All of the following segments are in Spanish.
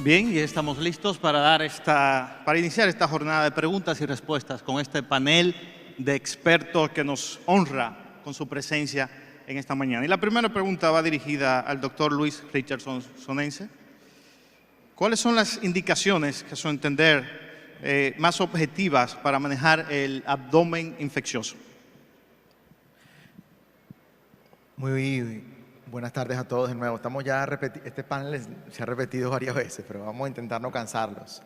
Bien, y estamos listos para iniciar esta jornada de preguntas y respuestas con este panel de expertos que nos honra con su presencia en esta mañana. Y la primera pregunta va dirigida al doctor Luis Richardson Sonense. ¿Cuáles son las indicaciones, que a su entender, más objetivas para manejar el abdomen infeccioso? Muy buenas tardes a todos de nuevo. Este panel se ha repetido varias veces, pero vamos a intentar no cansarlos.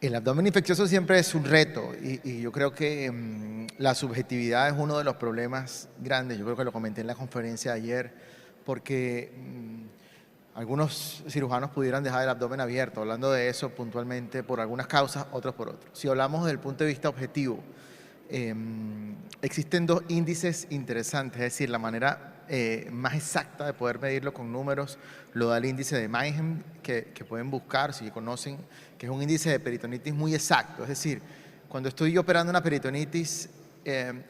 El abdomen infeccioso siempre es un reto y yo creo que la subjetividad es uno de los problemas grandes. Yo creo que lo comenté en la conferencia de ayer, porque algunos cirujanos pudieran dejar el abdomen abierto, hablando de eso puntualmente por algunas causas, otros por otros. Si hablamos desde el punto de vista objetivo, existen dos índices interesantes, es decir, la manera más exacta de poder medirlo con números lo da el índice de Mannheim, que pueden buscar si conocen, que es un índice de peritonitis muy exacto. Es decir, cuando estoy operando una peritonitis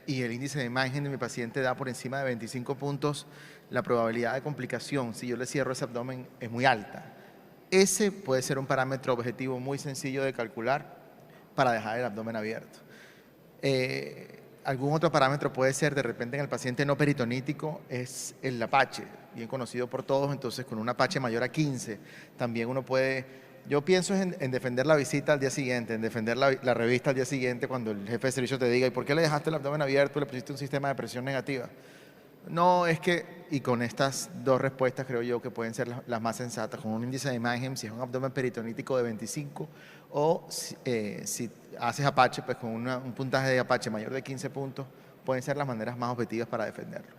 y el índice de Mannheim de mi paciente da por encima de 25 puntos, la probabilidad de complicación, si yo le cierro ese abdomen, es muy alta. Ese puede ser un parámetro objetivo muy sencillo de calcular para dejar el abdomen abierto. Algún otro parámetro puede ser, de repente en el paciente no peritonítico, es el apache, bien conocido por todos. Entonces con un apache mayor a 15 también uno puede, yo pienso en defender la visita al día siguiente, en defender la revista al día siguiente, cuando el jefe de servicio te diga: ¿y por qué le dejaste el abdomen abierto y le pusiste un sistema de presión negativa? No, es que, y con estas dos respuestas creo yo que pueden ser las más sensatas, con un índice de Mannheim, si es un abdomen peritonítico de 25, o si haces apache, pues con un puntaje de apache mayor de 15 puntos, pueden ser las maneras más objetivas para defenderlo.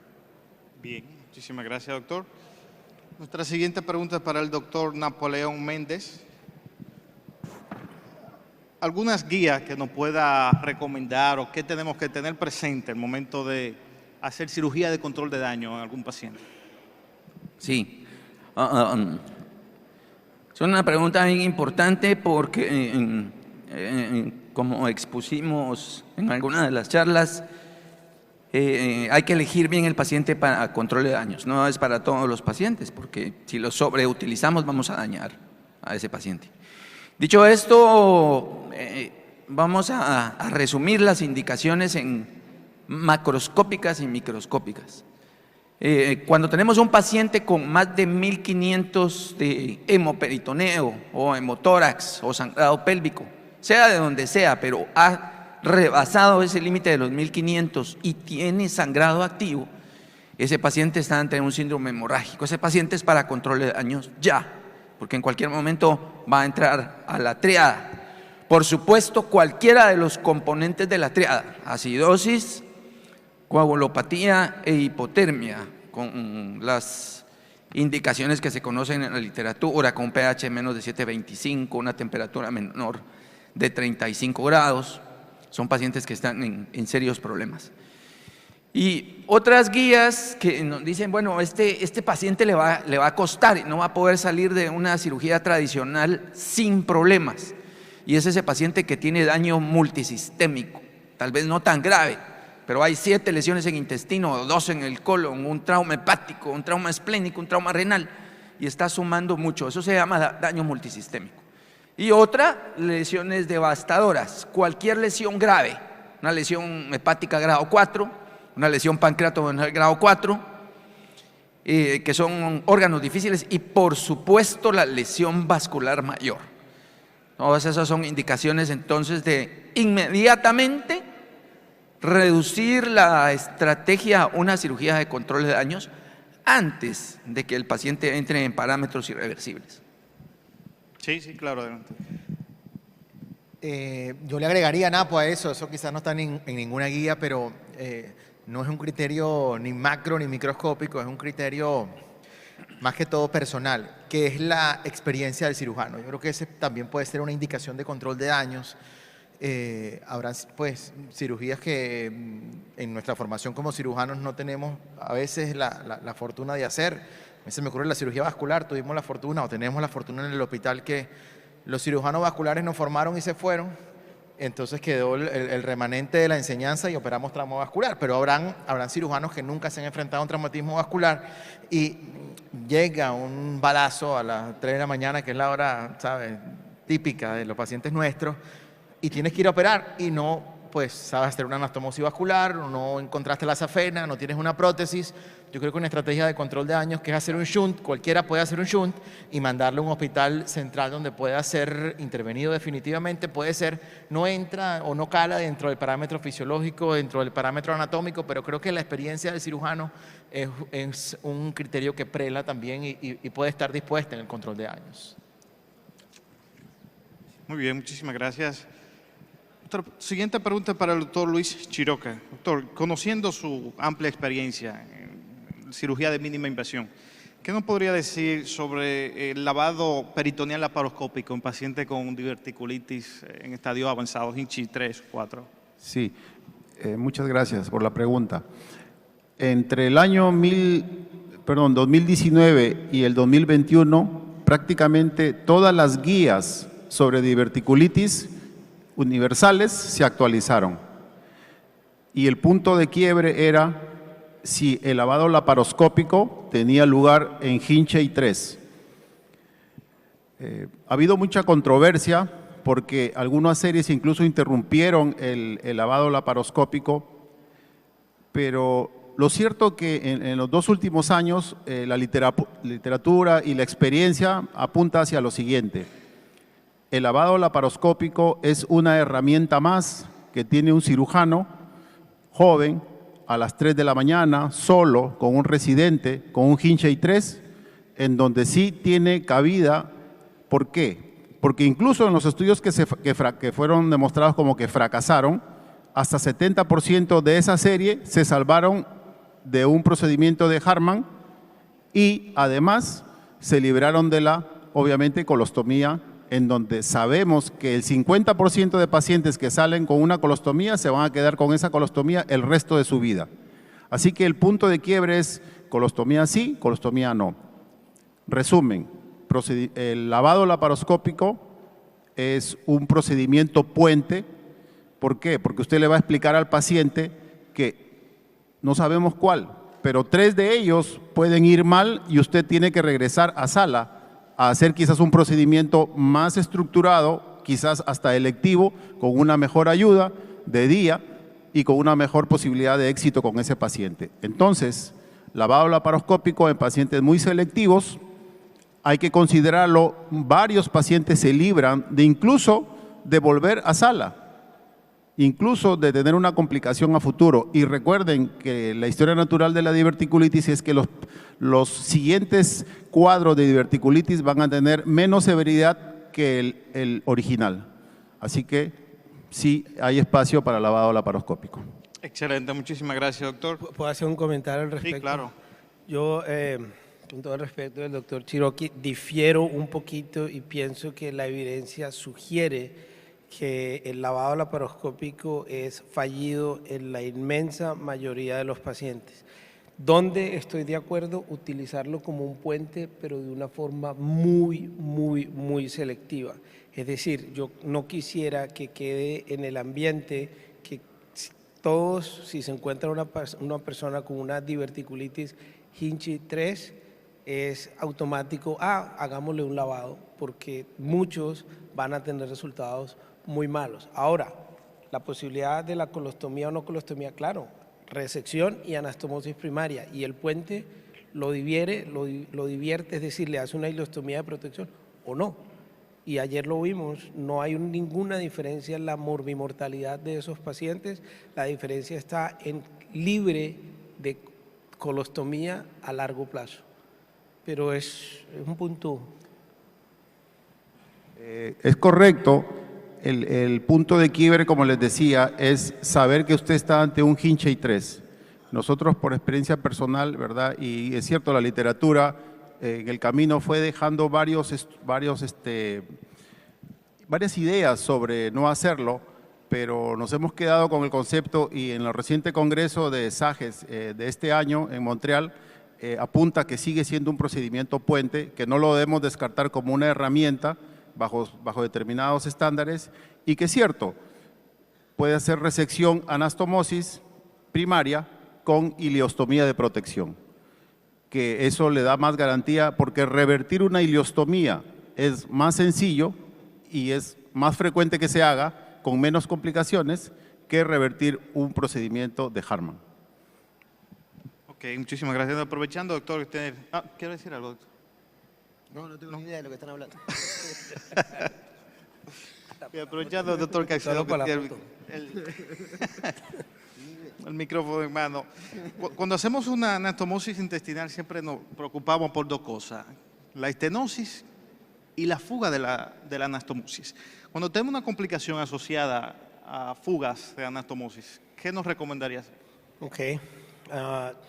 Bien, muchísimas gracias, doctor. Nuestra siguiente pregunta es para el doctor Napoleón Méndez. ¿Algunas guías que nos pueda recomendar o qué tenemos que tener presente al momento de hacer cirugía de control de daño en algún paciente? Sí. Es una pregunta bien importante porque, como expusimos en alguna de las charlas, hay que elegir bien el paciente para control de daños. No es para todos los pacientes, porque si lo sobreutilizamos vamos a dañar a ese paciente. Dicho esto, vamos a resumir las indicaciones en macroscópicas y microscópicas. Cuando tenemos un paciente con más de 1500 de hemoperitoneo o hemotórax o sangrado pélvico, sea de donde sea, pero ha rebasado ese límite de los 1500 y tiene sangrado activo, ese paciente está ante un síndrome hemorrágico. Ese paciente es para control de daños ya, porque en cualquier momento va a entrar a la triada. Por supuesto, cualquiera de los componentes de la triada, acidosis, coagulopatía e hipotermia, con las indicaciones que se conocen en la literatura, con un pH menos de 7.25, una temperatura menor de 35 grados, son pacientes que están en serios problemas. Y otras guías que nos dicen: bueno, este paciente le va a costar y no va a poder salir de una cirugía tradicional sin problemas. Y es ese paciente que tiene daño multisistémico, tal vez no tan grave, pero hay 7 lesiones en intestino, 2 en el colon, un trauma hepático, un trauma esplénico, un trauma renal, y está sumando mucho. Eso se llama daño multisistémico. Y otra, lesiones devastadoras. Cualquier lesión grave, una lesión hepática grado 4, una lesión pancreato grado 4, que son órganos difíciles, y por supuesto la lesión vascular mayor. Todas esas son indicaciones entonces de inmediatamente reducir la estrategia a una cirugía de control de daños antes de que el paciente entre en parámetros irreversibles. Sí, claro, adelante. Yo le agregaría, Napo, a eso quizás no está en ninguna guía, pero no es un criterio ni macro ni microscópico, es un criterio más que todo personal, que es la experiencia del cirujano. Yo creo que ese también puede ser una indicación de control de daños. Habrá pues cirugías que en nuestra formación como cirujanos no tenemos a veces la fortuna de hacer. A veces me ocurre la cirugía vascular, tuvimos la fortuna o tenemos la fortuna en el hospital que los cirujanos vasculares nos formaron y se fueron, Entonces quedó el remanente de la enseñanza y operamos traumovascular, pero habrán cirujanos que nunca se han enfrentado a un traumatismo vascular y llega un balazo a las 3 de la mañana, que es la hora, ¿sabes?, típica de los pacientes nuestros, y tienes que ir a operar y no, pues, sabes hacer una anastomosis vascular, no encontraste la safena, no tienes una prótesis. Yo creo que una estrategia de control de daños, que es hacer un shunt, cualquiera puede hacer un shunt y mandarlo a un hospital central donde pueda ser intervenido definitivamente. Puede ser, no entra o no cala dentro del parámetro fisiológico, dentro del parámetro anatómico, pero creo que la experiencia del cirujano es un criterio que prela también y puede estar dispuesta en el control de daños. Muy bien, muchísimas gracias. Siguiente pregunta para el doctor Luis Chiroca. Doctor, conociendo su amplia experiencia en cirugía de mínima invasión, ¿qué nos podría decir sobre el lavado peritoneal laparoscópico en pacientes con diverticulitis en estadio avanzado, Hinchi 3 o 4? Sí, muchas gracias por la pregunta. Entre el año 2019 y el 2021, prácticamente todas las guías sobre diverticulitis universales se actualizaron. Y el punto de quiebre era si el lavado laparoscópico tenía lugar en Hinchey 3. Ha habido mucha controversia porque algunas series incluso interrumpieron el lavado laparoscópico, pero lo cierto que en los 2 últimos años la literatura y la experiencia apunta hacia lo siguiente. El lavado laparoscópico es una herramienta más que tiene un cirujano joven a las 3 de la mañana, solo, con un residente, con un Hinchey 3, en donde sí tiene cabida. ¿Por qué? Porque incluso en los estudios que fueron demostrados como que fracasaron, hasta 70% de esa serie se salvaron de un procedimiento de Hartmann y además se libraron de la, obviamente, colostomía, en donde sabemos que el 50% de pacientes que salen con una colostomía se van a quedar con esa colostomía el resto de su vida. Así que el punto de quiebre es colostomía sí, colostomía no. Resumen, el lavado laparoscópico es un procedimiento puente. ¿Por qué? Porque usted le va a explicar al paciente que no sabemos cuál, pero 3 de ellos pueden ir mal y usted tiene que regresar a sala a hacer quizás un procedimiento más estructurado, quizás hasta electivo, con una mejor ayuda de día y con una mejor posibilidad de éxito con ese paciente. Entonces, lavado laparoscópico en pacientes muy selectivos, hay que considerarlo. Varios pacientes se libran de incluso de volver a sala, incluso de tener una complicación a futuro. Y recuerden que la historia natural de la diverticulitis es que los siguientes cuadros de diverticulitis van a tener menos severidad que el original. Así que sí hay espacio para lavado laparoscópico. Excelente, muchísimas gracias, doctor. ¿Puedo hacer un comentario al respecto? Sí, claro. Yo, con todo el respeto del doctor Chiroqui, difiero un poquito y pienso que la evidencia sugiere que el lavado laparoscópico es fallido en la inmensa mayoría de los pacientes. Donde estoy de acuerdo, utilizarlo como un puente, pero de una forma muy selectiva. Es decir, yo no quisiera que quede en el ambiente que todos, si se encuentra una persona con una diverticulitis Hinchey 3, es automático, hagámosle un lavado, porque muchos van a tener resultados muy malos. Ahora, la posibilidad de la colostomía o no colostomía, claro, resección y anastomosis primaria, y el puente lo divierte, es decir, le hace una hilostomía de protección o no. Y ayer lo vimos, no hay ninguna diferencia en la morbimortalidad de esos pacientes, la diferencia está en libre de colostomía a largo plazo. Pero es un punto. Es correcto. El punto de quiebre, como les decía, es saber que usted está ante un Hinchey 3. Nosotros, por experiencia personal, ¿verdad? Y es cierto, la literatura en el camino fue dejando varias ideas sobre no hacerlo, pero nos hemos quedado con el concepto, y en el reciente congreso de SAGES de este año en Montreal apunta que sigue siendo un procedimiento puente, que no lo debemos descartar como una herramienta bajo determinados estándares, y que es cierto, puede hacer resección anastomosis primaria con ileostomía de protección, que eso le da más garantía porque revertir una ileostomía es más sencillo y es más frecuente que se haga con menos complicaciones que revertir un procedimiento de Hartmann. Ok, muchísimas gracias. Aprovechando, doctor, usted... ¿quiere decir algo, doctor? No tengo ni idea de lo que están hablando. Y aprovechando, doctor Caicedo, que tiene el micrófono en mano. Cuando hacemos una anastomosis intestinal siempre nos preocupamos por dos cosas, la estenosis y la fuga de la anastomosis. Cuando tenemos una complicación asociada a fugas de anastomosis, ¿qué nos recomendarías? Ok.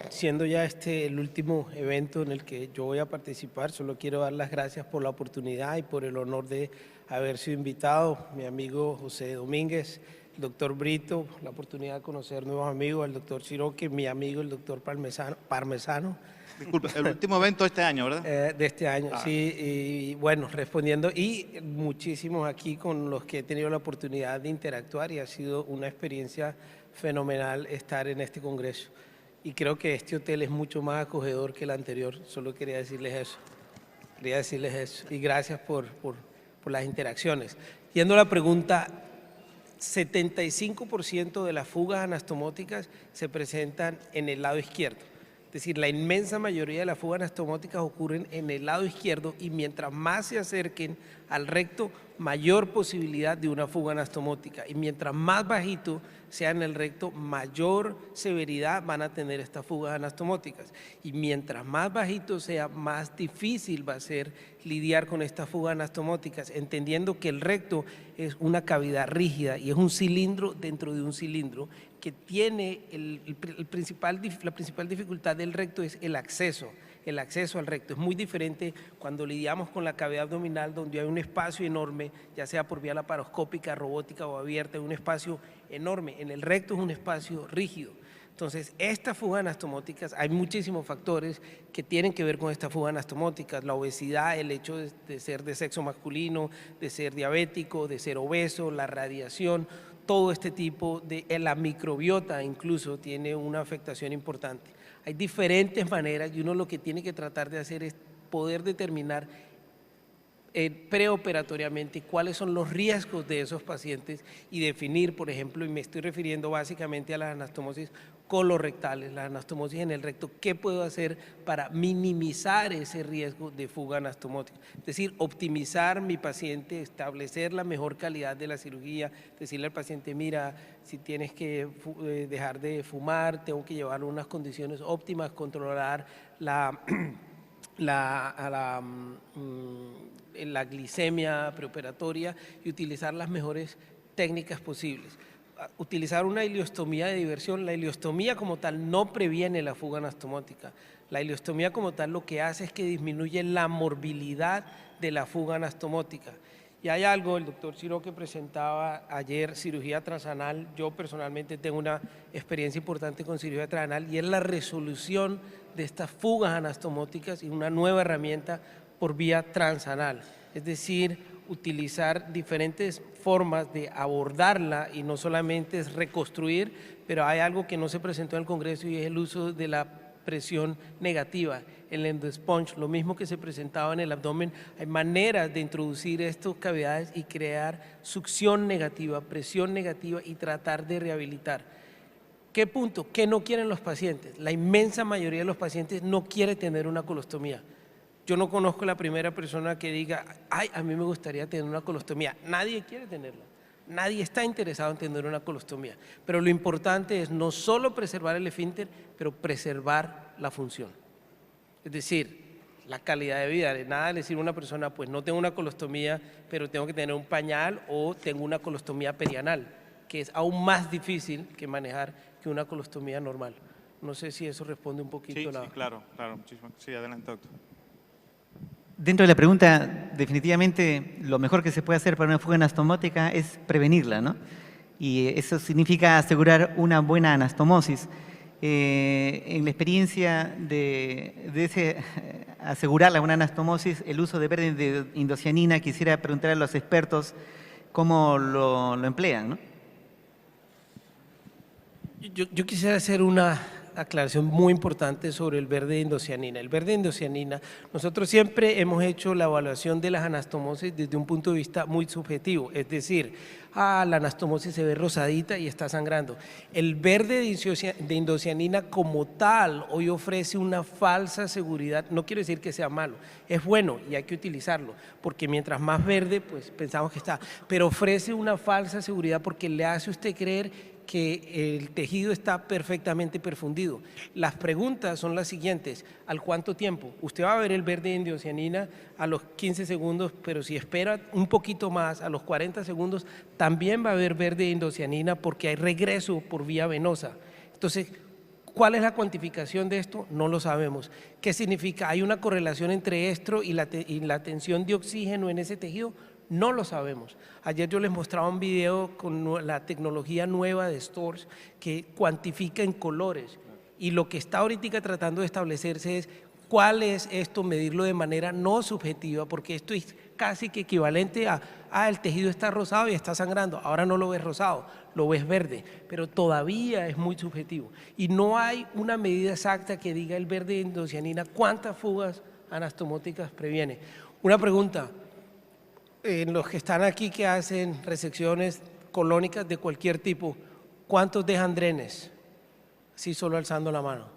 Siendo ya este el último evento en el que yo voy a participar, solo quiero dar las gracias por la oportunidad y por el honor de haber sido invitado. Mi amigo José Domínguez, el doctor Brito, la oportunidad de conocer nuevos amigos, el doctor Cherokee, mi amigo el doctor Parmesano. Disculpe, el último evento de este año, ¿verdad? De este año, sí. Y bueno, respondiendo, y muchísimos aquí con los que he tenido la oportunidad de interactuar y ha sido una experiencia fenomenal estar en este congreso. Y creo que este hotel es mucho más acogedor que el anterior. Solo quería decirles eso. Y gracias por las interacciones. Yendo a la pregunta, 75% de las fugas anastomóticas se presentan en el lado izquierdo. Es decir, la inmensa mayoría de las fugas anastomóticas ocurren en el lado izquierdo y mientras más se acerquen al recto, mayor posibilidad de una fuga anastomótica. Y mientras más bajito sea en el recto, mayor severidad van a tener estas fugas anastomóticas. Y mientras más bajito sea, más difícil va a ser lidiar con estas fugas anastomóticas, entendiendo que el recto es una cavidad rígida y es un cilindro dentro de un cilindro que tiene la principal dificultad del recto es el acceso al recto. Es muy diferente cuando lidiamos con la cavidad abdominal, donde hay un espacio enorme, ya sea por vía laparoscópica, robótica o abierta, un espacio enorme. En el recto es un espacio rígido. Entonces, estas fugas anastomóticas, hay muchísimos factores que tienen que ver con estas fugas anastomóticas, la obesidad, el hecho de ser de sexo masculino, de ser diabético, de ser obeso, la radiación, todo este tipo de la microbiota incluso tiene una afectación importante. Hay diferentes maneras y uno lo que tiene que tratar de hacer es poder determinar preoperatoriamente cuáles son los riesgos de esos pacientes y definir, por ejemplo, y me estoy refiriendo básicamente a las anastomosis colorectales, las anastomosis en el recto, ¿qué puedo hacer para minimizar ese riesgo de fuga anastomótica? Es decir, optimizar mi paciente, establecer la mejor calidad de la cirugía, decirle al paciente, mira, si tienes que dejar de fumar, tengo que llevarlo a unas condiciones óptimas, controlar la glicemia preoperatoria y utilizar las mejores técnicas posibles. Utilizar una ileostomía de diversión. La ileostomía como tal no previene la fuga anastomótica. La ileostomía como tal lo que hace es que disminuye la morbilidad de la fuga anastomótica. Y hay algo, el doctor Cherokee presentaba ayer cirugía transanal. Yo personalmente tengo una experiencia importante con cirugía transanal y es la resolución de estas fugas anastomóticas y una nueva herramienta por vía transanal. Es decir, utilizar diferentes formas de abordarla y no solamente es reconstruir, pero hay algo que no se presentó en el Congreso y es el uso de la presión negativa, el endosponge, lo mismo que se presentaba en el abdomen. Hay maneras de introducir estas cavidades y crear succión negativa, presión negativa y tratar de rehabilitar. ¿Qué punto? ¿Qué no quieren los pacientes? La inmensa mayoría de los pacientes no quiere tener una colostomía. Yo no conozco la primera persona que diga, ay, a mí me gustaría tener una colostomía. Nadie quiere tenerla. Nadie está interesado en tener una colostomía. Pero lo importante es no solo preservar el esfínter, pero preservar la función. Es decir, la calidad de vida. De nada decir a una persona, pues no tengo una colostomía, pero tengo que tener un pañal o tengo una colostomía perianal, que es aún más difícil que manejar que una colostomía normal. No sé si eso responde un poquito. Sí, claro, muchísimo. Sí, adelante, doctor. Dentro de la pregunta, definitivamente lo mejor que se puede hacer para una fuga anastomótica es prevenirla, ¿no? Y eso significa asegurar una buena anastomosis. En la experiencia de asegurar la buena anastomosis, el uso de verde de indocianina, quisiera preguntar a los expertos cómo lo emplean, ¿no? Yo quisiera hacer una aclaración muy importante sobre el verde de indocianina. El verde de indocianina, nosotros siempre hemos hecho la evaluación de las anastomosis desde un punto de vista muy subjetivo, es decir, la anastomosis se ve rosadita y está sangrando. El verde de indocianina como tal hoy ofrece una falsa seguridad, no quiero decir que sea malo, es bueno y hay que utilizarlo, porque mientras más verde, pues pensamos que está, pero ofrece una falsa seguridad porque le hace a usted creer que el tejido está perfectamente perfundido. Las preguntas son las siguientes: ¿al cuánto tiempo? Usted va a ver el verde de indocianina a los 15 segundos, pero si espera un poquito más, a los 40 segundos, también va a haber verde de indocianina porque hay regreso por vía venosa. Entonces, ¿cuál es la cuantificación de esto? No lo sabemos. ¿Qué significa? ¿Hay una correlación entre esto y la tensión de oxígeno en ese tejido? No lo sabemos. Ayer yo les mostraba un video con la tecnología nueva de STORS que cuantifica en colores y lo que está ahorita tratando de establecerse es cuál es esto, medirlo de manera no subjetiva, porque esto es casi que equivalente a el tejido está rosado y está sangrando, ahora no lo ves rosado, lo ves verde, pero todavía es muy subjetivo y no hay una medida exacta que diga el verde de indocianina cuántas fugas anastomóticas previene. Una pregunta: en los que están aquí que hacen resecciones colónicas de cualquier tipo, ¿cuántos dejan drenes? Sí, solo alzando la mano.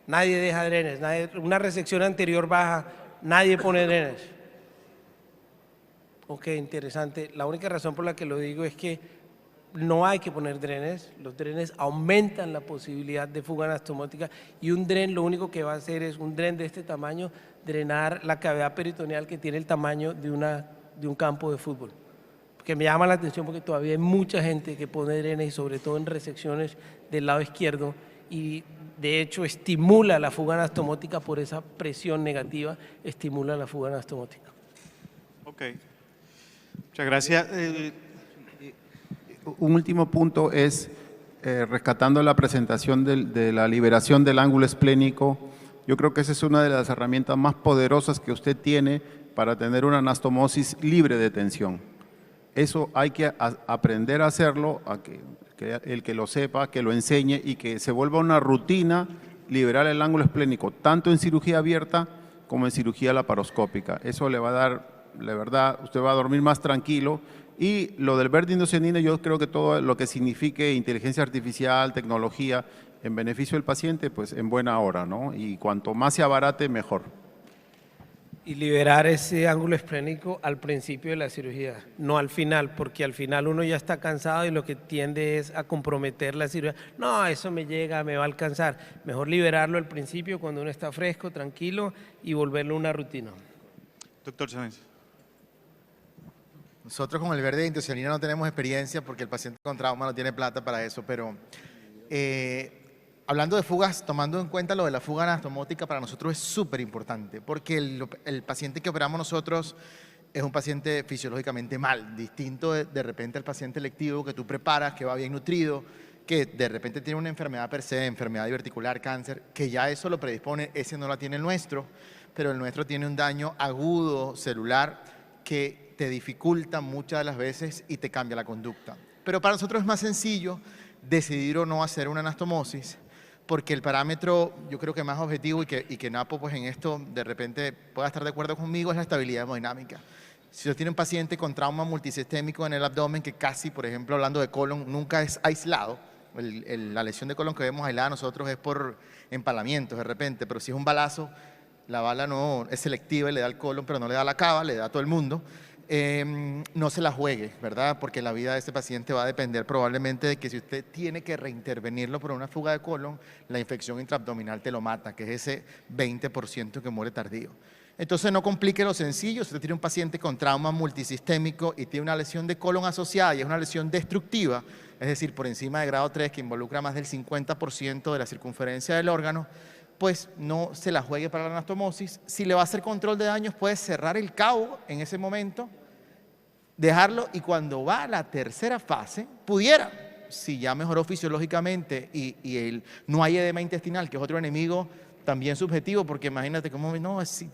Nadie deja drenes, una resección anterior baja, nadie pone drenes. Ok, interesante. La única razón por la que lo digo es que no hay que poner drenes, los drenes aumentan la posibilidad de fuga anastomótica y un dren lo único que va a hacer es un dren de este tamaño, drenar la cavidad peritoneal que tiene el tamaño de un campo de fútbol. Porque me llama la atención porque todavía hay mucha gente que pone drenes y sobre todo en resecciones del lado izquierdo y de hecho estimula la fuga anastomótica por esa presión negativa, estimula la fuga anastomótica. Ok, muchas gracias. Un último punto es, rescatando la presentación de la liberación del ángulo esplénico, yo creo que esa es una de las herramientas más poderosas que usted tiene para tener una anastomosis libre de tensión. Eso hay que aprender a hacerlo, que el que lo sepa, que lo enseñe y que se vuelva una rutina liberar el ángulo esplénico, tanto en cirugía abierta como en cirugía laparoscópica. Eso le va a dar, la verdad, usted va a dormir más tranquilo. Y lo del verde indocianina, yo creo que todo lo que signifique inteligencia artificial, tecnología, en beneficio del paciente, pues en buena hora, ¿no? Y cuanto más se abarate, mejor. Y liberar ese ángulo esplénico al principio de la cirugía, no al final, porque al final uno ya está cansado y lo que tiende es a comprometer la cirugía. No, eso me llega, me va a alcanzar. Mejor liberarlo al principio cuando uno está fresco, tranquilo y volverlo una rutina. Doctor Sáenz. Nosotros con el verde de indocianina no tenemos experiencia porque el paciente con trauma no tiene plata para eso, pero hablando de fugas, tomando en cuenta lo de la fuga anastomótica, para nosotros es súper importante porque el paciente que operamos nosotros es un paciente fisiológicamente mal, distinto de repente al paciente electivo que tú preparas, que va bien nutrido, que de repente tiene una enfermedad per se, enfermedad diverticular, cáncer, que ya eso lo predispone, ese no la tiene el nuestro, pero el nuestro tiene un daño agudo celular que te dificulta muchas de las veces y te cambia la conducta. Pero para nosotros es más sencillo decidir o no hacer una anastomosis, porque el parámetro, yo creo que más objetivo y que Napo pues en esto de repente pueda estar de acuerdo conmigo, es la estabilidad hemodinámica. Si usted tiene un paciente con trauma multisistémico en el abdomen que casi, por ejemplo, hablando de colon, nunca es aislado, la lesión de colon que vemos aislada nosotros es por empalamientos de repente, pero si es un balazo, la bala no es selectiva y le da al colon, pero no le da a la cava, le da a todo el mundo. No se la juegue, ¿verdad? Porque la vida de este paciente va a depender probablemente de que si usted tiene que reintervenirlo por una fuga de colon, la infección intraabdominal te lo mata, que es ese 20% que muere tardío. Entonces no complique lo sencillo. Si usted tiene un paciente con trauma multisistémico y tiene una lesión de colon asociada y es una lesión destructiva, es decir, por encima de grado 3 que involucra más del 50% de la circunferencia del órgano, pues no se la juegue para la anastomosis. Si le va a hacer control de daños, puede cerrar el cabo en ese momento, dejarlo y cuando va a la tercera fase, pudiera, si ya mejoró fisiológicamente y no hay edema intestinal, que es otro enemigo también subjetivo, porque imagínate cómo, no, sí,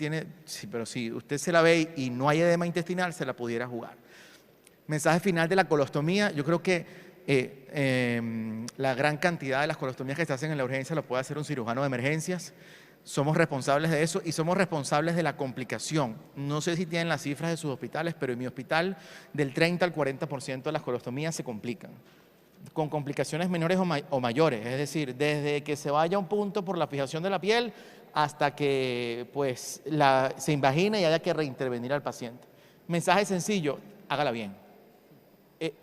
pero si usted se la ve y no hay edema intestinal, se la pudiera jugar. Mensaje final de la colostomía, yo creo que la gran cantidad de las colostomías que se hacen en la urgencia lo puede hacer un cirujano de emergencias. Somos responsables de eso y somos responsables de la complicación. No sé si tienen las cifras de sus hospitales, pero en mi hospital del 30 al 40% de las colostomías se complican, con complicaciones menores o mayores. Es decir, desde que se vaya a un punto por la fijación de la piel hasta que pues, se invagine y haya que reintervenir al paciente. Mensaje sencillo, hágala bien.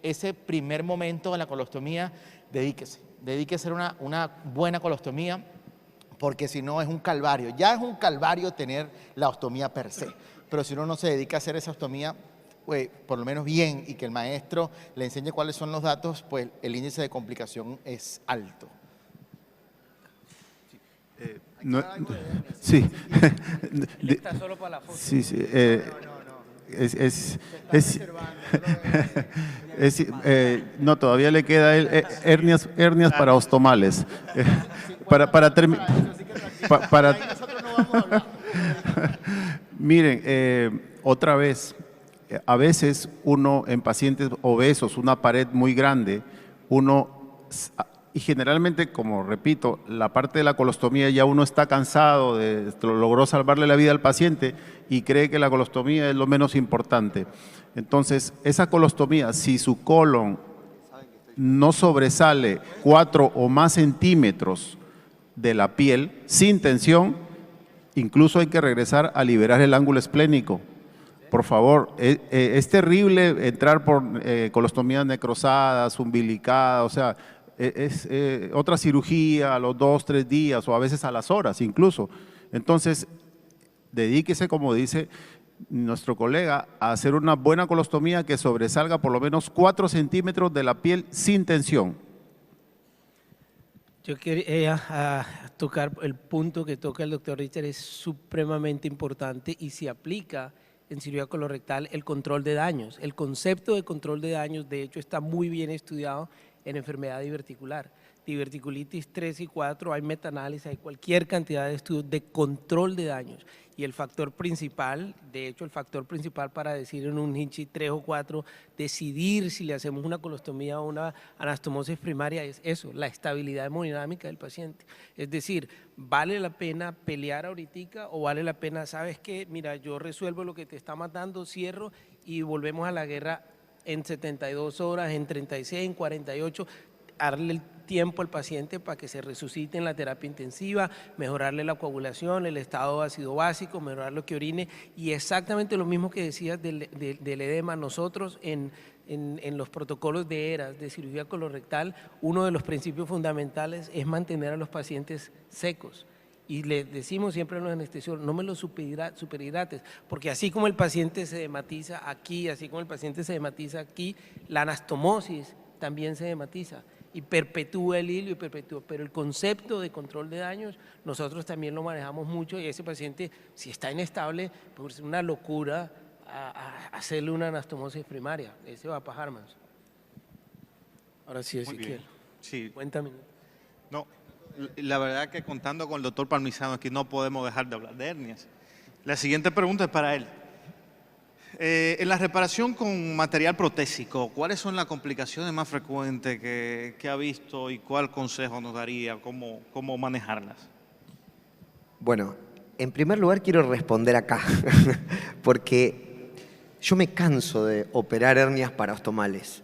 Ese primer momento de la colostomía, dedíquese a hacer una buena colostomía, porque si no es un calvario. Ya es un calvario tener la ostomía per se, pero si uno no se dedica a hacer esa ostomía, pues, por lo menos bien, y que el maestro le enseñe cuáles son los datos, pues el índice de complicación es alto. Sí. Está solo para la foto. Sí, sí. No, todavía le queda hernias para ostomales. Miren, otra vez, a veces uno en pacientes obesos, una pared muy grande, y generalmente, como repito, la parte de la colostomía ya uno está cansado, logró salvarle la vida al paciente y cree que la colostomía es lo menos importante. Entonces, esa colostomía, si su colon no sobresale 4 o más centímetros de la piel, sin tensión, incluso hay que regresar a liberar el ángulo esplénico. Por favor, es terrible entrar por colostomías necrosadas, umbilicadas, o sea, es otra cirugía a los 2, 3 días o a veces a las horas incluso. Entonces, dedíquese, como dice nuestro colega, a hacer una buena colostomía que sobresalga por lo menos 4 centímetros de la piel sin tensión. Yo quería tocar el punto que toca el doctor Richard, es supremamente importante y se aplica en cirugía colorectal el control de daños. El concepto de control de daños, de hecho, está muy bien estudiado en enfermedad diverticular. Diverticulitis 3 y 4, hay metaanálisis, hay cualquier cantidad de estudios de control de daños. Y el factor principal, de hecho el factor principal para decir en un Hinchi 3 o 4, decidir si le hacemos una colostomía o una anastomosis primaria es eso, la estabilidad hemodinámica del paciente. Es decir, ¿vale la pena pelear ahorita o vale la pena, sabes qué? Mira, yo resuelvo lo que te está matando, cierro y volvemos a la guerra en 72 horas, en 36, en 48, darle el tiempo al paciente para que se resucite en la terapia intensiva, mejorarle la coagulación, el estado de ácido básico, mejorar lo que orine, y exactamente lo mismo que decías del edema. Nosotros en los protocolos de ERAS, de cirugía colorectal, uno de los principios fundamentales es mantener a los pacientes secos. Y le decimos siempre a los anestesiólogos, no me lo superhidrates, porque así como el paciente se hematiza aquí, así como el paciente se hematiza aquí, la anastomosis también se hematiza y perpetúa el hilo y perpetúa. Pero el concepto de control de daños nosotros también lo manejamos mucho y ese paciente, si está inestable, pues es una locura hacerle una anastomosis primaria. Ese va a pagar más. Ahora sí, Ezequiel. Sí. Cuéntame. No, la verdad que contando con el doctor Palmisano aquí no podemos dejar de hablar de hernias. La siguiente pregunta es para él. En la reparación con material protésico, ¿cuáles son las complicaciones más frecuentes que ha visto y cuál consejo nos daría, cómo manejarlas? Bueno, en primer lugar quiero responder acá, porque yo me canso de operar hernias parastomales.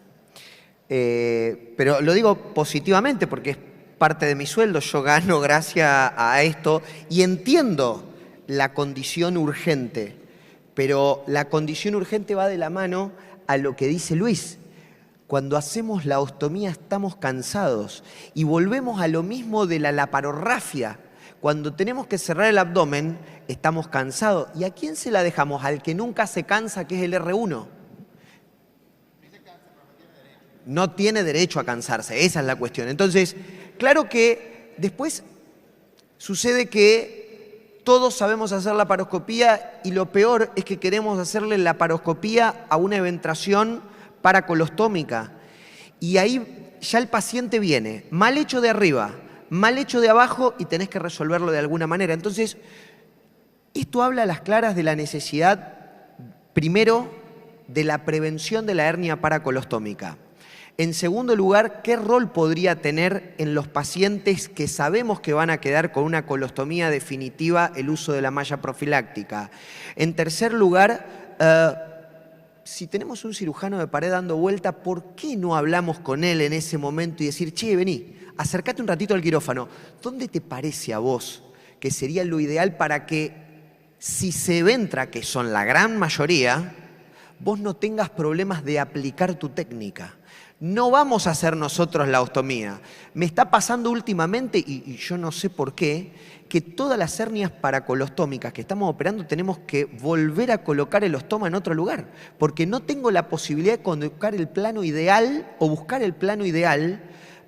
Pero lo digo positivamente porque es parte de mi sueldo, yo gano gracias a esto y entiendo la condición urgente. Pero la condición urgente va de la mano a lo que dice Luis. Cuando hacemos la ostomía estamos cansados y volvemos a lo mismo de la laparorrafia. Cuando tenemos que cerrar el abdomen estamos cansados. ¿Y a quién se la dejamos? Al que nunca se cansa, que es el R1. No tiene derecho a cansarse, esa es la cuestión. Entonces, claro que después sucede que todos sabemos hacer la laparoscopía y lo peor es que queremos hacerle la laparoscopía a una eventración paracolostómica. Y ahí ya el paciente viene mal hecho de arriba, mal hecho de abajo y tenés que resolverlo de alguna manera. Entonces, esto habla a las claras de la necesidad, primero, de la prevención de la hernia paracolostómica. En segundo lugar, ¿qué rol podría tener en los pacientes que sabemos que van a quedar con una colostomía definitiva el uso de la malla profiláctica? En tercer lugar, si tenemos un cirujano de pared dando vuelta, ¿por qué no hablamos con él en ese momento y decir, che, vení, acércate un ratito al quirófano? ¿Dónde te parece a vos que sería lo ideal para que, si se entra, que son la gran mayoría, vos no tengas problemas de aplicar tu técnica? No vamos a hacer nosotros la ostomía. Me está pasando últimamente, y yo no sé por qué, que todas las hernias paracolostómicas que estamos operando tenemos que volver a colocar el ostoma en otro lugar, porque no tengo la posibilidad de colocar el plano ideal o buscar el plano ideal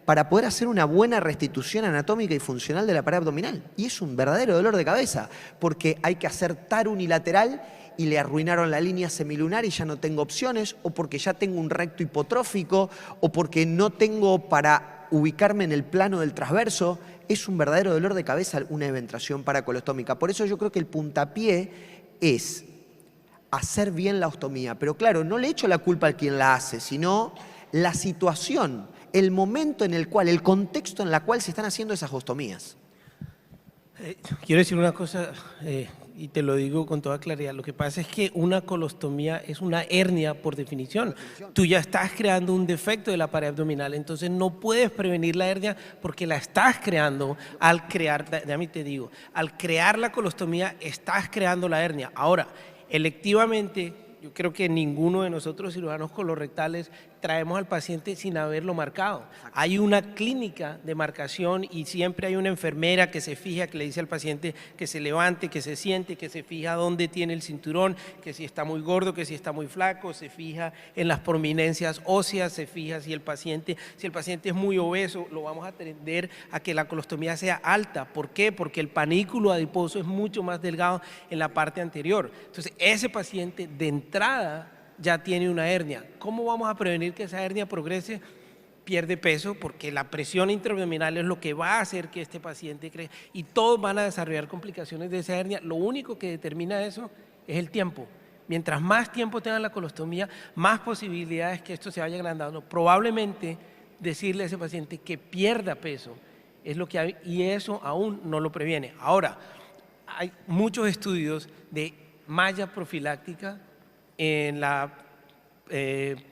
para poder hacer una buena restitución anatómica y funcional de la pared abdominal. Y es un verdadero dolor de cabeza, porque hay que hacer TAR unilateral y le arruinaron la línea semilunar y ya no tengo opciones, o porque ya tengo un recto hipotrófico, o porque no tengo para ubicarme en el plano del transverso. Es un verdadero dolor de cabeza una eventración paracolostómica. Por eso yo creo que el puntapié es hacer bien la ostomía. Pero claro, no le echo la culpa al quien la hace, sino la situación, el momento en el cual, el contexto en el cual se están haciendo esas ostomías. Quiero decir una cosa, y te lo digo con toda claridad. Lo que pasa es que una colostomía es una hernia por definición. Tú ya estás creando un defecto de la pared abdominal, entonces no puedes prevenir la hernia porque la estás creando al crear, déjame te digo, al crear la colostomía estás creando la hernia. Ahora, electivamente, yo creo que ninguno de nosotros cirujanos colorectales traemos al paciente sin haberlo marcado. Hay una clínica de marcación y siempre hay una enfermera que se fija, que le dice al paciente que se levante, que se siente, que se fija dónde tiene el cinturón, que si está muy gordo, que si está muy flaco, se fija en las prominencias óseas, se fija si el paciente es muy obeso, lo vamos a atender a que la colostomía sea alta. ¿Por qué? Porque el panículo adiposo es mucho más delgado en la parte anterior. Entonces, ese paciente de entrada ya tiene una hernia. ¿Cómo vamos a prevenir que esa hernia progrese? Pierde peso, porque la presión intraabdominal es lo que va a hacer que este paciente crezca, y todos van a desarrollar complicaciones de esa hernia. Lo único que determina eso es el tiempo. Mientras más tiempo tenga la colostomía, más posibilidades que esto se vaya agrandando. Probablemente decirle a ese paciente que pierda peso es lo que hay, y eso aún no lo previene. Ahora, hay muchos estudios de malla profiláctica en la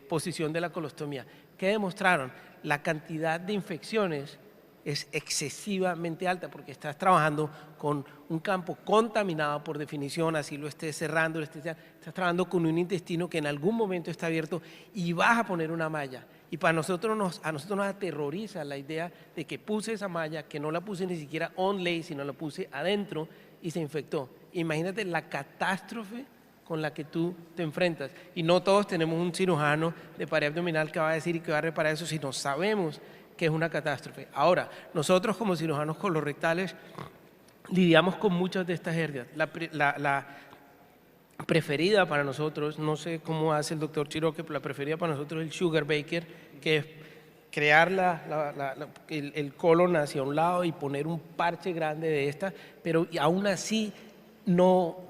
posición de la colostomía. ¿Qué demostraron? La cantidad de infecciones es excesivamente alta porque estás trabajando con un campo contaminado por definición, así lo estés cerrando, estás trabajando con un intestino que en algún momento está abierto y vas a poner una malla. Y a nosotros nos aterroriza la idea de que puse esa malla, que no la puse ni siquiera on-lay, sino la puse adentro y se infectó. Imagínate la catástrofe con la que tú te enfrentas. Y no todos tenemos un cirujano de pared abdominal que va a decir y que va a reparar eso, sino sabemos que es una catástrofe. Ahora, nosotros como cirujanos colorectales lidiamos con muchas de estas hernias. La preferida para nosotros, no sé cómo hace el doctor Chiroque, pero la preferida para nosotros es el Sugar Baker, que es crear el colon hacia un lado y poner un parche grande de esta, pero aún así no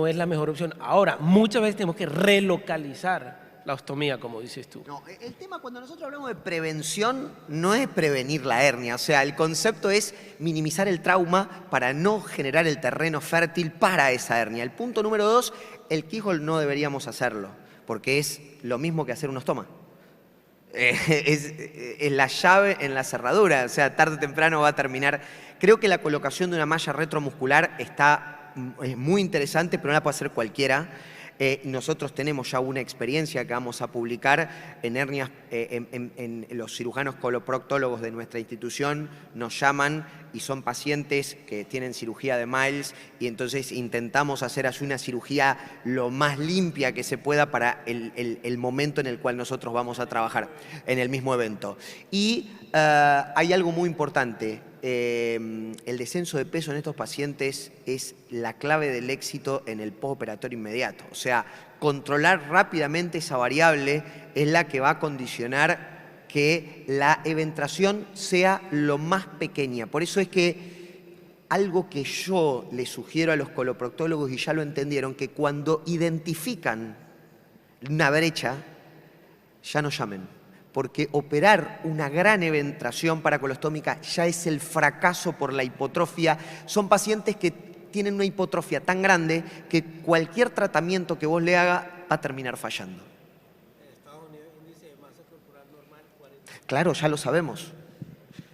es la mejor opción. Ahora, muchas veces tenemos que relocalizar la ostomía, como dices tú. No, el tema cuando nosotros hablamos de prevención no es prevenir la hernia, o sea, el concepto es minimizar el trauma para no generar el terreno fértil para esa hernia. El punto número 2, el keyhole no deberíamos hacerlo, porque es lo mismo que hacer un ostoma. Es la llave en la cerradura, o sea, tarde o temprano va a terminar. Creo que la colocación de una malla retromuscular es muy interesante, pero no la puede hacer cualquiera. Nosotros tenemos ya una experiencia que vamos a publicar en hernias, en los cirujanos coloproctólogos de nuestra institución nos llaman y son pacientes que tienen cirugía de Miles y entonces intentamos hacer así una cirugía lo más limpia que se pueda para el momento en el cual nosotros vamos a trabajar en el mismo evento. Y hay algo muy importante. El descenso de peso en estos pacientes es la clave del éxito en el postoperatorio inmediato. O sea, controlar rápidamente esa variable es la que va a condicionar que la eventración sea lo más pequeña. Por eso es que algo que yo les sugiero a los coloproctólogos, y ya lo entendieron, que cuando identifican una brecha, ya no llamen. porque operar una gran eventración paracolostómica ya es el fracaso por la hipotrofia. Son pacientes que tienen una hipotrofia tan grande que cualquier tratamiento que vos le haga va a terminar fallando. En Estados Unidos, índice de masa corporal normal 40. Claro, ya lo sabemos.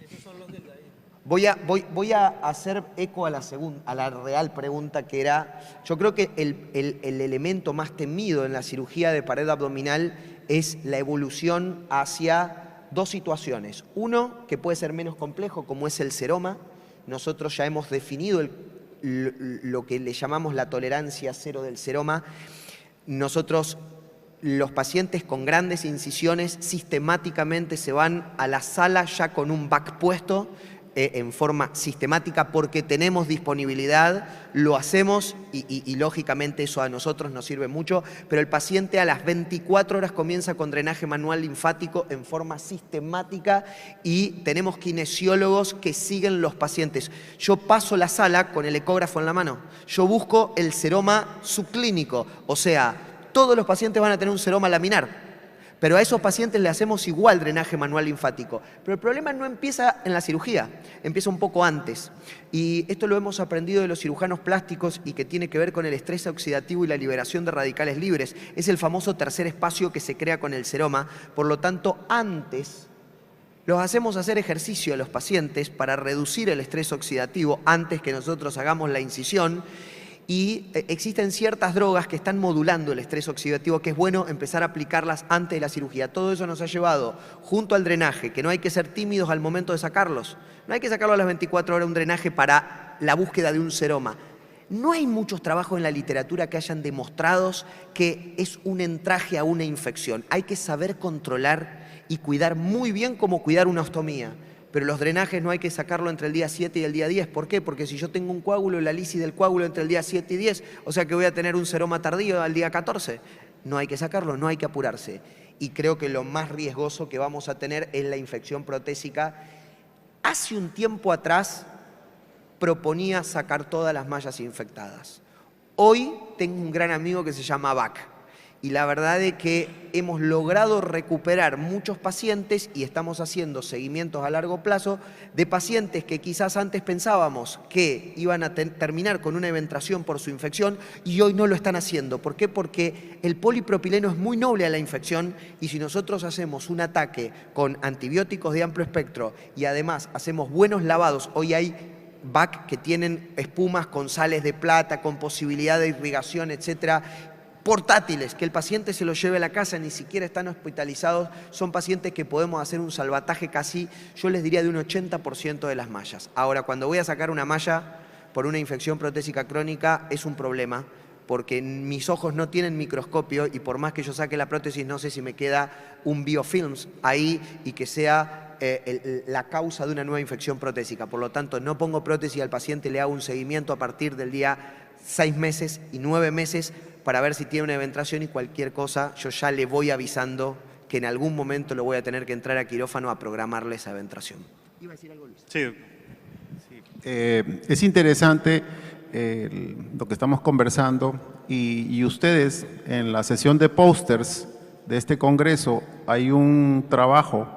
Esos son los delgaditos. Voy a hacer eco a la real pregunta que era, yo creo que el elemento más temido en la cirugía de pared abdominal es la evolución hacia dos situaciones. Uno, que puede ser menos complejo, como es el seroma. Nosotros ya hemos definido lo que le llamamos la tolerancia cero del seroma. Nosotros, los pacientes con grandes incisiones, sistemáticamente se van a la sala ya con un back puesto, en forma sistemática, porque tenemos disponibilidad, lo hacemos y lógicamente eso a nosotros nos sirve mucho, pero el paciente a las 24 horas comienza con drenaje manual linfático en forma sistemática y tenemos kinesiólogos que siguen los pacientes. Yo paso la sala con el ecógrafo en la mano, yo busco el seroma subclínico, o sea, todos los pacientes van a tener un seroma laminar. Pero a esos pacientes le hacemos igual drenaje manual linfático. Pero el problema no empieza en la cirugía, empieza un poco antes. Y esto lo hemos aprendido de los cirujanos plásticos y que tiene que ver con el estrés oxidativo y la liberación de radicales libres. Es el famoso tercer espacio que se crea con el seroma. Por lo tanto, antes los hacemos hacer ejercicio a los pacientes para reducir el estrés oxidativo antes que nosotros hagamos la incisión. Y existen ciertas drogas que están modulando el estrés oxidativo, que es bueno empezar a aplicarlas antes de la cirugía. Todo eso nos ha llevado, junto al drenaje, que no hay que ser tímidos al momento de sacarlos. No hay que sacarlo a las 24 horas un drenaje para la búsqueda de un seroma. No hay muchos trabajos en la literatura que hayan demostrado que es un entraje a una infección. Hay que saber controlar y cuidar muy bien como cuidar una ostomía. Pero los drenajes no hay que sacarlo entre el día 7 y el día 10. ¿Por qué? Porque si yo tengo un coágulo, la lisis del coágulo entre el día 7 y 10, o sea que voy a tener un seroma tardío al día 14. No hay que sacarlo, no hay que apurarse. Y creo que lo más riesgoso que vamos a tener es la infección protésica. Hace un tiempo atrás proponía sacar todas las mallas infectadas. Hoy tengo un gran amigo que se llama BAC. Y la verdad es que hemos logrado recuperar muchos pacientes y estamos haciendo seguimientos a largo plazo de pacientes que quizás antes pensábamos que iban a terminar con una eventración por su infección y hoy no lo están haciendo. ¿Por qué? Porque el polipropileno es muy noble a la infección y si nosotros hacemos un ataque con antibióticos de amplio espectro y además hacemos buenos lavados, hoy hay BAC que tienen espumas con sales de plata, con posibilidad de irrigación, etcétera, portátiles, que el paciente se los lleve a la casa, ni siquiera están hospitalizados, son pacientes que podemos hacer un salvataje casi, yo les diría, de un 80% de las mallas. Ahora, cuando voy a sacar una malla por una infección protésica crónica, es un problema, porque mis ojos no tienen microscopio y por más que yo saque la prótesis, no sé si me queda un biofilms ahí y que sea la causa de una nueva infección protésica. Por lo tanto, no pongo prótesis al paciente, le hago un seguimiento a partir del día 6 meses y 9 meses para ver si tiene una eventración y cualquier cosa, yo ya le voy avisando que en algún momento lo voy a tener que entrar a quirófano a programarle esa eventración. ¿Iba a decir algo, Luis? Sí. Es interesante lo que estamos conversando y ustedes en la sesión de pósters de este congreso hay un trabajo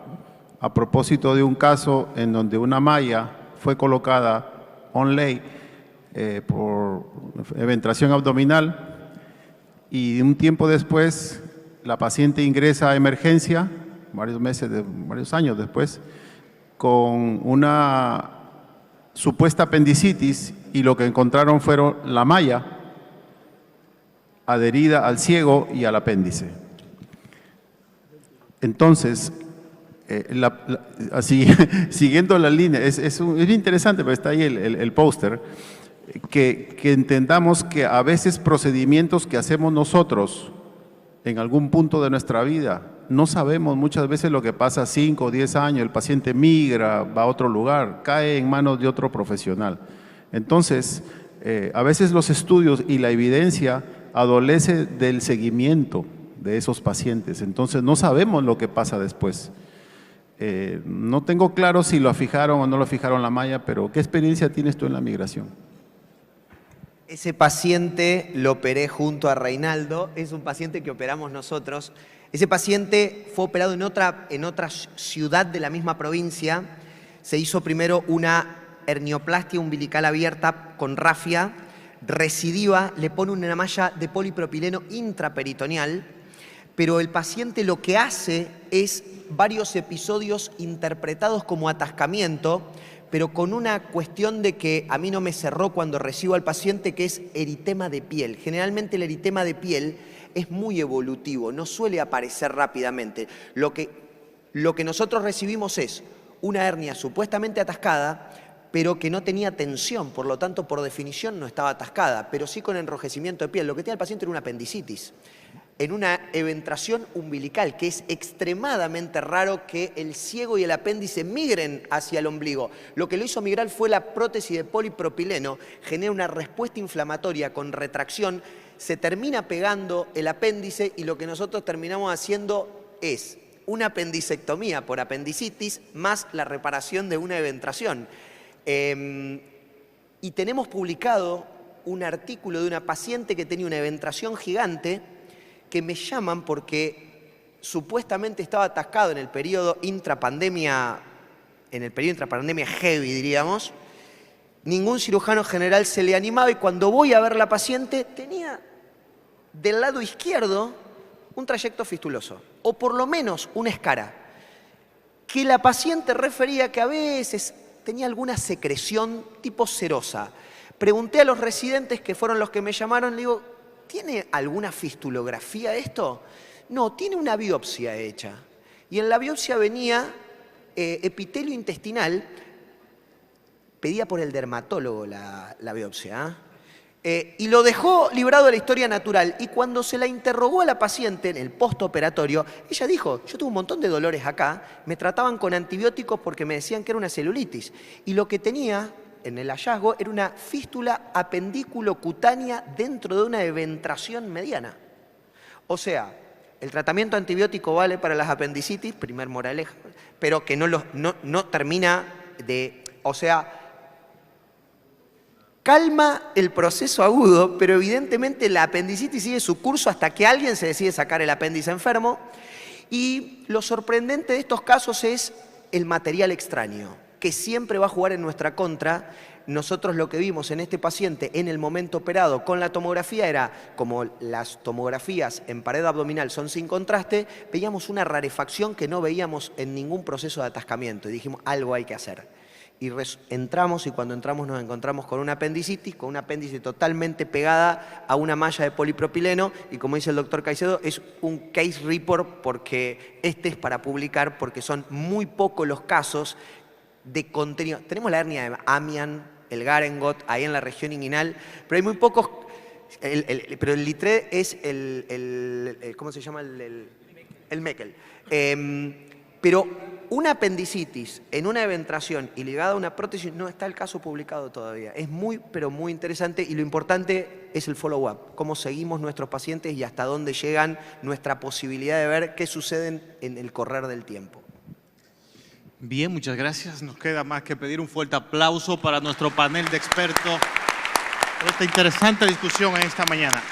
a propósito de un caso en donde una malla fue colocada on-lay por eventración abdominal y un tiempo después la paciente ingresa a emergencia, varios años después, con una supuesta apendicitis y lo que encontraron fueron la malla adherida al ciego y al apéndice. Entonces, así, siguiendo la línea, es interesante, pero está ahí el póster, que entendamos que a veces procedimientos que hacemos nosotros en algún punto de nuestra vida, no sabemos muchas veces lo que pasa 5 o 10 años, el paciente migra, va a otro lugar, cae en manos de otro profesional. Entonces, a veces los estudios y la evidencia adolece del seguimiento de esos pacientes, entonces no sabemos lo que pasa después. No tengo claro si lo fijaron o no lo fijaron la malla, pero ¿qué experiencia tienes tú en la migración? Ese paciente lo operé junto a Reinaldo, es un paciente que operamos nosotros. Ese paciente fue operado en otra ciudad de la misma provincia. Se hizo primero una hernioplastia umbilical abierta con rafia, recidiva, le pone una malla de polipropileno intraperitoneal, pero el paciente lo que hace es varios episodios interpretados como atascamiento, pero con una cuestión de que a mí no me cerró cuando recibo al paciente, que es eritema de piel. Generalmente el eritema de piel es muy evolutivo, no suele aparecer rápidamente. Lo que nosotros recibimos es una hernia supuestamente atascada, pero que no tenía tensión, por lo tanto, por definición no estaba atascada, pero sí con enrojecimiento de piel. Lo que tenía el paciente era una apendicitis, en una eventración umbilical, que es extremadamente raro que el ciego y el apéndice migren hacia el ombligo. Lo que lo hizo migrar fue la prótesis de polipropileno, genera una respuesta inflamatoria con retracción, se termina pegando el apéndice y lo que nosotros terminamos haciendo es una apendicectomía por apendicitis más la reparación de una eventración. Y tenemos publicado un artículo de una paciente que tenía una eventración gigante que me llaman porque supuestamente estaba atascado en el periodo intrapandemia, heavy, diríamos. Ningún cirujano general se le animaba y cuando voy a ver la paciente tenía del lado izquierdo un trayecto fistuloso, o por lo menos una escara, que la paciente refería que a veces tenía alguna secreción tipo serosa. Pregunté a los residentes, que fueron los que me llamaron, le digo, ¿tiene alguna fistulografía esto? No, tiene una biopsia hecha. Y en la biopsia venía epitelio intestinal, pedía por el dermatólogo la biopsia, y lo dejó librado de la historia natural. Y cuando se la interrogó a la paciente en el postoperatorio, ella dijo, yo tuve un montón de dolores acá, me trataban con antibióticos porque me decían que era una celulitis. Y lo que tenía en el hallazgo era una fístula apendículo-cutánea dentro de una eventración mediana. O sea, el tratamiento antibiótico vale para las apendicitis, primer moraleja, pero que no termina de... O sea, calma el proceso agudo, pero evidentemente la apendicitis sigue su curso hasta que alguien se decide sacar el apéndice enfermo. Y lo sorprendente de estos casos es el material extraño, que siempre va a jugar en nuestra contra. Nosotros lo que vimos en este paciente en el momento operado con la tomografía era, como las tomografías en pared abdominal son sin contraste, veíamos una rarefacción que no veíamos en ningún proceso de atascamiento y dijimos, algo hay que hacer. Y entramos y cuando entramos nos encontramos con una apendicitis, con una apéndice totalmente pegada a una malla de polipropileno y como dice el doctor Caicedo, es un case report porque este es para publicar porque son muy pocos los casos de contenido. Tenemos la hernia de Amian, el Garengot, ahí en la región inguinal, pero hay muy pocos, pero el litré es ¿cómo se llama? El Meckel. Pero una apendicitis en una eventración y ligada a una prótesis no está el caso publicado todavía. Es muy, pero muy interesante y lo importante es el follow-up, cómo seguimos nuestros pacientes y hasta dónde llegan nuestra posibilidad de ver qué sucede en el correr del tiempo. Bien, muchas gracias. Nos queda más que pedir un fuerte aplauso para nuestro panel de expertos por esta interesante discusión en esta mañana.